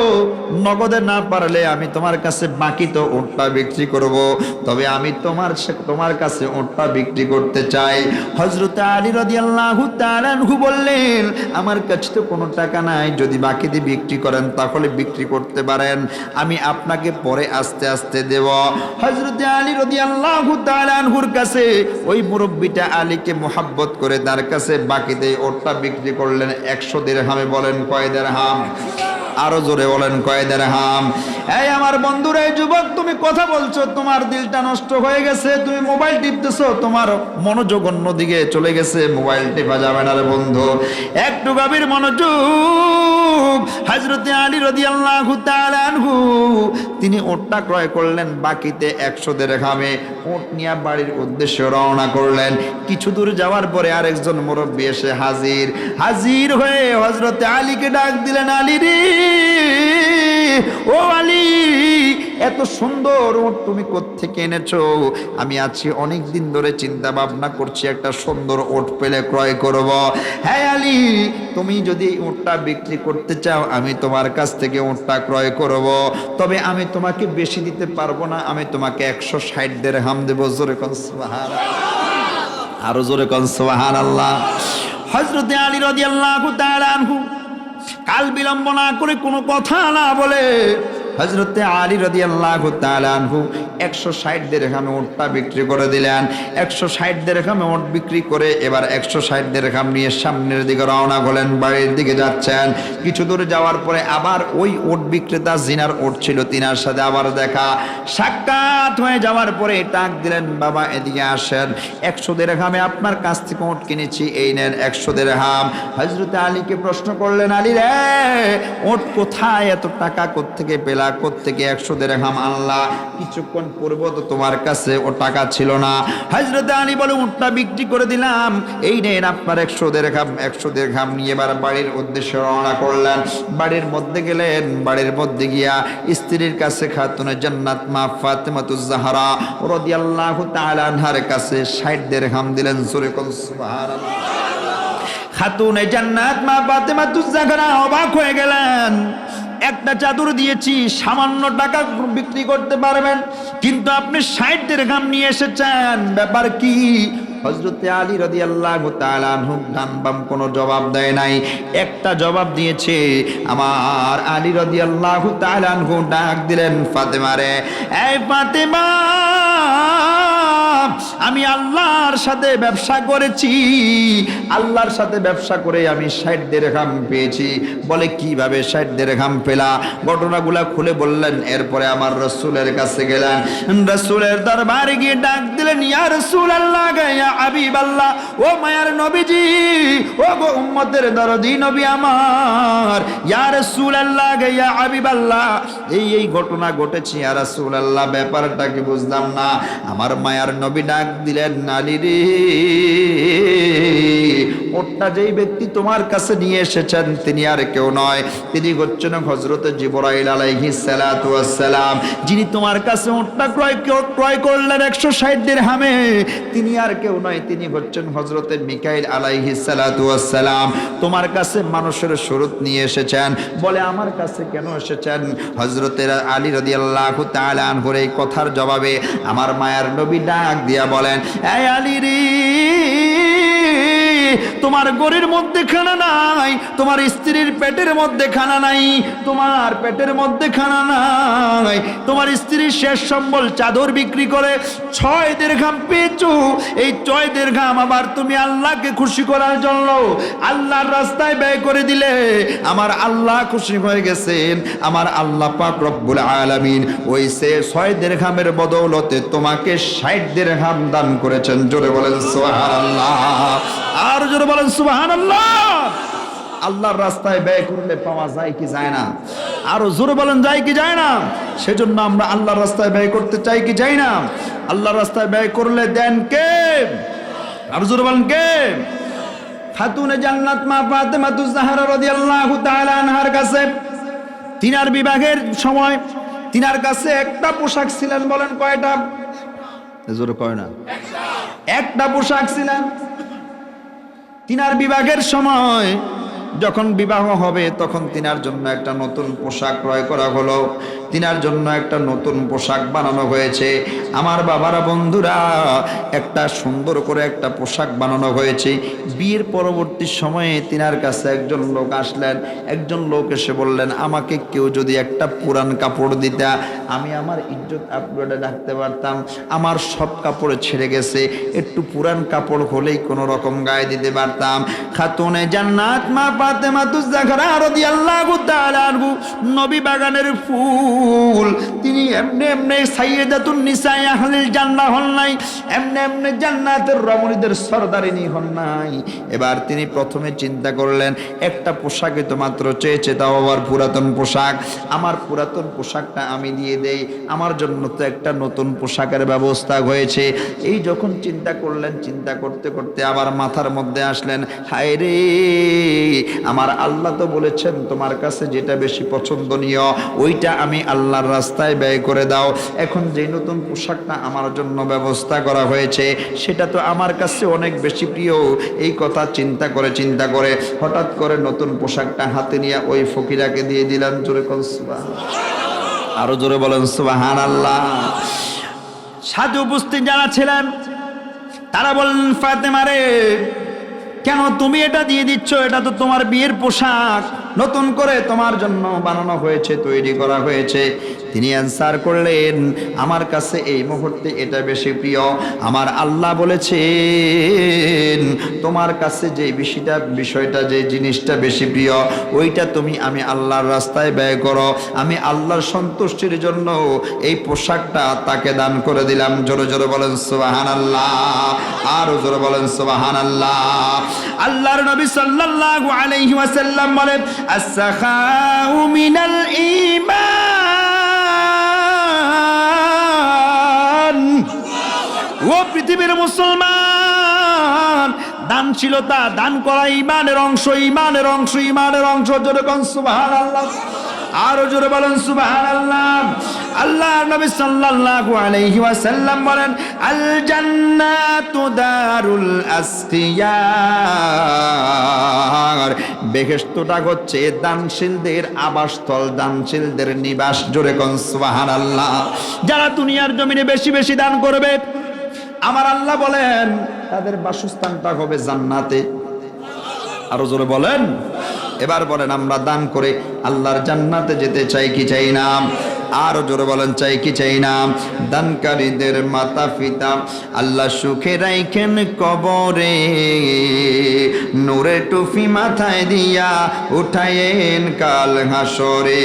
নগদে না পারলে আমি তোমার কাছে বাকি তো উটটা বিক্রি করব, তবে আমি তোমার কাছে উটটা বিক্রি করতে চাই। হযরতে আলী রাদিয়াল্লাহু তাআলা আনহু বললেন, আমার কাছে তো কোনো টাকা নাই, যদি বাকি দিয়ে বিক্রি করেন তাহলে বিক্রি করতে পারেন, আমি আপনাকে পরে আস্তে আস্তে দেব। হযরতে আলী রাদিয়াল্লাহু তাআলা আনহুর কাছে ওই মুরব্বিটা আলীকে মোহাব্বত করে তার কাছে বাকি দিয়ে উটটা বিক্রি করলেন 100 দিরহামে। বলেন কয় দিরহাম? আরো জোরে বলেন কয় দিরহাম? এই আমার বন্ধুরা, এই যুবক, তুমি কথা বলছো, তোমার দিলটা নষ্ট হয়ে গেছে, তুমি মোবাইল টিপতেছো, তোমার মনোযোগ অন্যদিকে চলে গেছে, মোবাইল টিপা যাবে না রে বন্ধু, একটু গভীর মনোযোগ। হযরতে আলী রাদিয়াল্লাহু তাআলা আনহু তিনি উটটা ক্রয় করলেন বাকিতে 100 দিরহামে, উট নিয়ে বাড়ির উদ্দেশ্যে রওনা করলেন। কিছু দূর যাওয়ার পরে আরেকজন মুরব্বী এসে হাজির হয়ে হযরতে আলীকে ডাক দিলেন, আলী রে, ও আলী, এত সুন্দর উট তুমি কোত্থেকে এনেছো? আমি আছি অনেক দিন ধরে চিন্তা ভাবনা করছি একটা সুন্দর উট পেলে ক্রয় করব। হ্যাঁ আলী, তুমি যদি উটটা বিক্রি করতে চাও আমি তোমার কাছ থেকে উটটা ক্রয় করব, তবে আমি তোমাকে বেশি দিতে পারবো না, আমি তোমাকে 160 দিরহাম দেব। জোরে কোন সুবহানাল্লাহ, আরো জোরে কোন সুবহানাল্লাহ। হযরতে আলী রাদিয়াল্লাহু তাআলা আনহু কাল বিলম্ব না করে কোনো কথা না বলে হযরতে আলী রাদিয়াল্লাহু তাআলা আনহু 160 দিরহামে উটটা বিক্রি করে দিলেন। 160 দিরহামে উট বিক্রি করে এবার 160 দিরহাম নিয়ে সামনের দিকে রওনা হলেন, বাড়ির দিকে যাচ্ছেন। কিছু দূর যাওয়ার পরে আবার ওই উট বিক্রেতা জিনার উট ছিল, তিনার সাথে আবার দেখা সাক্ষাৎ হয়ে যাওয়ার পরে ডাক দিলেন, বাবা এদিকে আসেন, 100 দিরহামে আপনার কাছ থেকে উট কিনেছি, এই নেন 100 দিরহাম। হযরতে আলীকে প্রশ্ন করলেন, আলী রে, উট কোথায়, এত টাকা কোত্থেকে পেলা, কোত্থেকে 100 দিরহাম আনলা? কিছুক্ষণ পূর্বে তো তোমার কাছে ও টাকা ছিল না। হযরত আলী বলে, উটটা বিক্রি করে দিলাম, এই নেন আপনার 100 দিরহাম। 100 দিরহাম নিয়ে এবার বাড়ির উদ্দেশ্যে রওনা করলেন। বাড়ির মধ্যে গেলেন, বাড়ির মধ্যে গিয়া স্ত্রীর কাছে খাতুনে জান্নাত মা ফাতেমাতুজ জাহরা রাদিয়াল্লাহু তাআলা আনহার কাছে 60 দিরহাম দিলেন। জোরে কোন সুবহানাল্লাহ। খাতুনে জান্নাত মা ফাতেমাতুজ জাহরা অবাক হয়ে গেলেন, একটা চাদর দিয়েছি, সামান্য টাকা বিক্রি করতে পারবেন, কিন্তু আপনি 60 দিরহাম নিয়ে এসেছেন, ব্যাপার কি? হযরতে আলী রাদিয়াল্লাহু তাআলা আনহু ডান বাম কোনো জবাব দেয় নাই, একটা জবাব দিয়েছে। আমার আলী রাদিয়াল্লাহু তাআলা আনহু ডাক দিলেন, ফাতেমা রে, এই ফাতেমা, আমি আল্লাহর সাথে ব্যবসা করেছি, আল্লাহর সাথে ব্যবসা করে আমি 60 দিরহাম পেয়েছি। বলে, কিভাবে 60 দিরহাম পেলা? ঘটনাগুলা খুলে বললেন। এরপরে আমার রাসূলের কাছে গেলেন, রাসূলের দরবারে গিয়ে ডাক দিলেন, ইয়া রাসূলুল্লাহ, ইয়া হাবিবাল্লাহ, ও মায়ার নবীজি, ও গো উম্মতের দরদি নবী আমার, ইয়া রাসূলুল্লাহ, ইয়া হাবিবাল্লাহ, এই ঘটনা ঘটেছে ইয়া রাসূলুল্লাহ, ব্যাপারটা কি বুঝলাম না। আমার মায়ার নবী ডাক দিলেন, আলী রে, ওটা যেই ব্যক্তি তোমার কাছে নিয়ে এসেছেন তিনি আর কেউ নয়, তিনি হচ্ছেন হযরতে জিবরাইল আলাইহিস সালাতু ওয়াস সালাম, যিনি তোমার কাছে ওটা ক্রয় করলেন 160 দিরহামে, তিনি আর কেউ নয়, তিনি হচ্ছেন হযরতে মিকাইল আলাইহিস সালাতু ওয়াস সালাম। তোমার কাছে মানুষের সুরত নিয়ে এসেছেন। বলে, আমার কাছে কেন এসেছেন? হযরতে আলী রাদিয়াল্লাহু তাআলা আনহুর এই কথার জবাবে আমার মায়ার নবী ডাক দিয়া বলেন, এই আলী রে, তোমার গরির মধ্যে খানা নাই, তোমার স্ত্রীর পেটের মধ্যে খানা নাই, তোমার পেটের মধ্যে খানা নাই, তোমার স্ত্রীর শেষ সম্বল চাদর বিক্রি করে 6 দিরহাম পেয়েছো। এই 6 দিরহাম আবার তুমি আল্লাহকে খুশি করার জন্য আল্লাহর রাস্তায় ব্যয় করে দিলে। আমার আল্লাহ খুশি হয়ে গেছেন, আমার আল্লাহ পাক রব্বুল আলামিন ওই 6 দিরহামের বদৌলতে তোমাকে 60 দিরহাম দান করেছেন। জোরে বলেন সুবহানাল্লাহ, আর জোরে বলেন সুবহানাল্লাহ। আল্লাহর রাস্তায় ব্যয় করলে পাওয়া যায় কি যায় না? আরো জোরে বলেন, যায় কি যায় না? সেজন্য আমরা আল্লাহর রাস্তায় ব্যয় করতে চাই কি চাই না? আল্লাহর রাস্তায় ব্যয় করলে দেন কে? আরো জোরে বলেন কে? খাতুনে জান্নাত মা ফাতেমাতুজ জাহরা রাদিয়াল্লাহু তাআলা আনহার কাছে তিনার বিবাহের সময় তিনার কাছে একটা পোশাক ছিলেন। বলেন কয়টা? জোরে কয় না, একটা পোশাক ছিলেন। তিনার বিবাহের সময় যখন বিবাহ হবে তখন তিনার জন্য একটা নতুন পোশাক ক্রয় করা হলো, তিনার জন্য একটা নতুন পোশাক বানানো হয়েছে। আমার বাবারা, বন্ধুরা, একটা সুন্দর করে একটা পোশাক বানানো হয়েছে। বিয়ের পরবর্তী সময়ে তিনার কাছে একজন লোক আসলেন। একজন লোক এসে বললেন, আমাকে কেউ যদি একটা পুরান কাপড় দিতা, আমি আমার ইজ্জত আপডেটে রাখতে পারতাম, আমার সব কাপড় ছেড়ে গেছে, একটু পুরান কাপড় হলেই কোনো রকম গায়ে দিতে পারতাম। খাতুনে জান্নাত মা ফাতেমাতুজ জাহরা রাদিয়াল্লাহু তাআলা আনহু নবী বাগানের ফুল, তিনি এমনি এমনি সাইয়্যিদাতুন নিসা আহলিল জান্নাহ হন নাই, এমনি এমনি জান্নাতের রমণীদের সরদারিনী হন নাই। এবার তিনি প্রথমে চিন্তা করলেন, একটা পোশাকে তো মাত্র চেয়েছে, তাও আবার পুরাতন পোশাক, আমার পুরাতন পোশাকটা আমি দিয়ে দেই, আমার জন্য তো একটা নতুন পোশাকের ব্যবস্থা হয়েছে। এই যখন চিন্তা করলেন, চিন্তা করতে করতে আবার মাথার মধ্যে আসলেন, হায় রে, আমার আল্লাহ তো বলেছেন তোমার কাছে যেটা বেশি পছন্দনীয় ওইটা আমি আল্লাহর রাস্তায় ব্যয় করে দাও। এখন যে নতুন পোশাকটা আমার জন্য ব্যবস্থা করা হয়েছে সেটা তো আমার কাছে অনেক বেশি প্রিয়। এই কথা চিন্তা করে হঠাৎ করে নতুন পোশাকটা হাতে নিয়ে ওই ফকিরাকে দিয়ে দিলেন। জোরে বলেন সুবহানাল্লাহ, আরো জোরে বলেন সুবহানাল্লাহ। সাথে উপস্থিত যারা ছিলেন তারা বললেন, ফাতেমা রে, কেন তুমি এটা দিয়ে দিচ্ছ? এটা তো তোমার বিয়ের পোশাক। নতুন করে তোমার জন্য বানানো হয়েছে, তৈরি করা হয়েছে। তিনি অ্যান্সার করলেন, আমার কাছে এই মুহূর্তে এটা বেশি প্রিয়। আমার আল্লাহ বলেছেন তোমার কাছে যে বিষয়টা যে জিনিসটা বেশি প্রিয় ওইটা তুমি আমি আল্লাহর রাস্তায় ব্যয় করো। আমি আল্লাহর সন্তুষ্টির জন্য এই পোশাকটা তাকে দান করে দিলাম। জোরে জোরে বলেন সুবহানাল্লাহ, আরো জোরে বলেন সুবহানাল্লাহ। আল্লাহর নবী সাল্লাল্লাহু আলাইহি ওয়াসাল্লাম বলেন, আস-সাখাউ মিনাল ঈমান। ও পৃথিবীর মুসলমান, দানশীলতা, দান করা ঈমানের অংশ, ঈমানের অংশ, ঈমানের অংশ। জোরে বলেন সুবহানাল্লাহ, আরো জোরে বলেন সুবহানাল্লাহ। আল্লাহর নবী সাল্লাল্লাহু আলাইহি ওয়াসাল্লাম বলেন, আল জান্নাতু দারুল আসকিয়ার। বেহেশতটা হচ্ছে দানশীলদের আবাসস্থল, দানশীলদের নিবাস। জোরে কোন সুবহানাল্লাহ। যারা দুনিয়ার জমিনে বেশি বেশি দান করবে, আমার আল্লাহ বলেন তাদের বাসস্থানটা হবে জান্নাতে। আরো জোরে বলেন। এবার বলেন, আমরা দান করে আল্লাহর জান্নাতে যেতে চাই কি চাই না? আরো জোরে বলেন, চাই কি চাই না? দানকারীদের মাতা পিতা আল্লাহ সুখে রাখেন কবরে, নূরে টুফি মাথায় দিয়া উঠায়েন কাল হাসরে।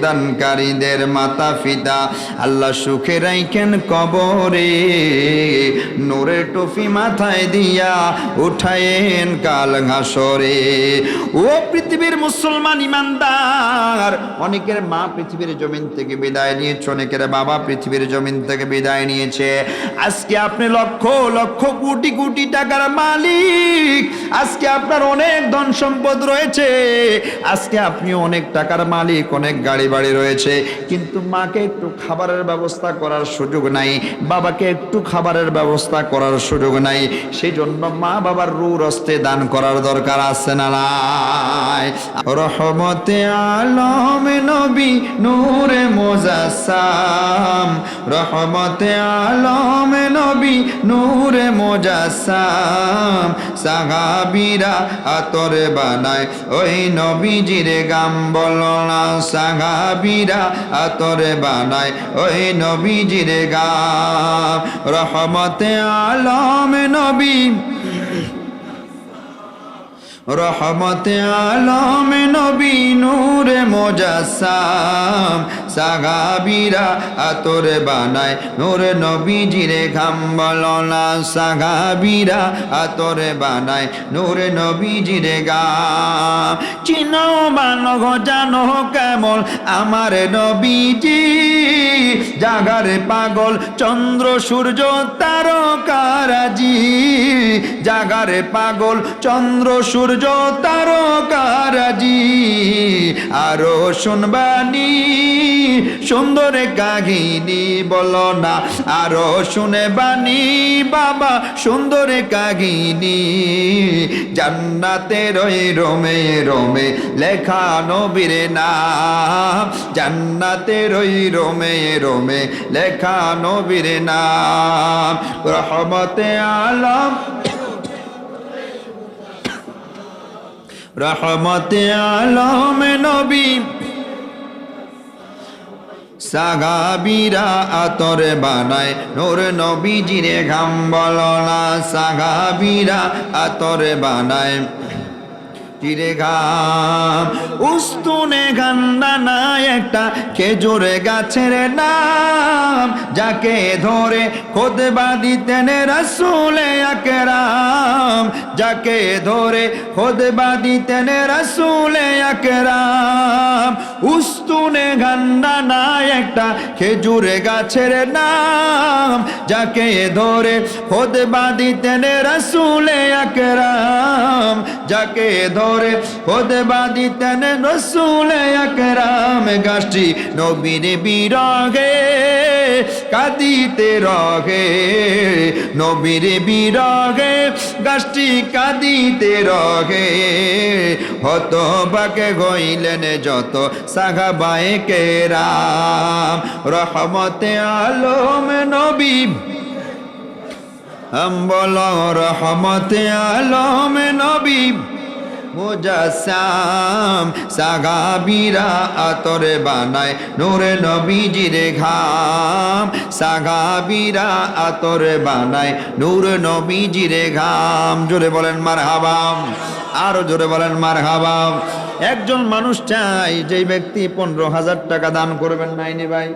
দানকারীদের মাতা পিতা আল্লাহ সুখে রাখেন কবরে, নূরে টুফি মাথায় দিয়া উঠায়েন কাল হাসরে। ও পৃথিবীর মুসলমান ইমানদার, অনেকের মা পৃথিবীর জমিন থেকে বিদায় নিয়েছে, অনেকের বাবা পৃথিবীর জমিন থেকে বিদায় নিয়েছে। আজকে আপনি লক্ষ লক্ষ কোটি কোটি টাকার মালিক, আজকে আপনার অনেক ধন সম্পদ রয়েছে, আজকে আপনি অনেক টাকার মালিক, অনেক গাড়ি বাড়ি রয়েছে, কিন্তু মাকে একটু খাবারের ব্যবস্থা করার সুযোগ নাই, বাবাকে একটু খাবারের ব্যবস্থা করার সুযোগ নাই। সেই জন্য মা বাবার রূহ হস্তে দান করার দরকার আছে না নাই? রহমতে আলম নবী নূরে মুজাসসাম, রহমতে আলম নবী নূরে মুজাসসাম। সাহাবীরা আতর বানায় ওই নবীজির গাম, বলো না সাহাবীরা আতর বানায় ওই নবীজির গাম। রহমতে আলম নবী, রহমতে আলম নবী নূরে মুজাসসাম। সাহাবীরা আতর বানায় নূর নবীজির ঘাম, বলো না সাহাবীরা আতর বানায় নূর নবীজির গাম। চিনো বানো জানো কেমন আমার নবীজি, জাগার পাগল চন্দ্র সূর্য তারকারাজি, জাগার পাগল চন্দ্র সূর্য তারকারাজি। আরো শুনবানি সুন্দর কাহিনী, বলো না আরো শুনে বানি বাবা সুন্দর কাহিনী। জান্নাতের ওই রোমে রোমে লেখা নবীর নাম, জান্নাতের ওই রোমে রোমে লেখা নবীর নাম। রহমতে আলম, রহমতে আলম নবী। সাহাবীরা আতর বানায় নূর নবীজির ঘাম, বলো না সাহাবীরা আতর বানায় চিরে ঘাম। উস্তুনে গান্ডানা একটা খেজুর গাছের নাম, যাকে ধরে খুতবা দিতেন রাসূলে আকরাম, যাকে ধরে খুতবা দিতেন রাসূলে আকরাম। উস্তুনে গান্ডানা একটা খেজুর গাছের নাম, যাকে ধরে খুতবা দিতেন রাসূলে আকরাম, যাকে ধরে খুতবা দিতেন রাসূলে আকরাম। গাছটি নবীর বিরহে কাঁদিতে রহে, নবীর বিরহে গাছটি কাঁদিতে রহে। হতবাকে গইলেন যত সাহাবায়ে কেরাম। রহমতে আলম নবী, বলো রহমতে আলম নবী। মুজাসসাম সাহাবীরা আতর বানায় নূরে নবীজির ঘাম সাহাবীরা আতর বানায় নূরে নবীজির ঘাম জোরে বলেন মারহাবা আরো জোরে বলেন মারহাবা একজন মানুষ চাই যেই ব্যক্তি 15,000 টাকা দান করবেন নাইনি ভাই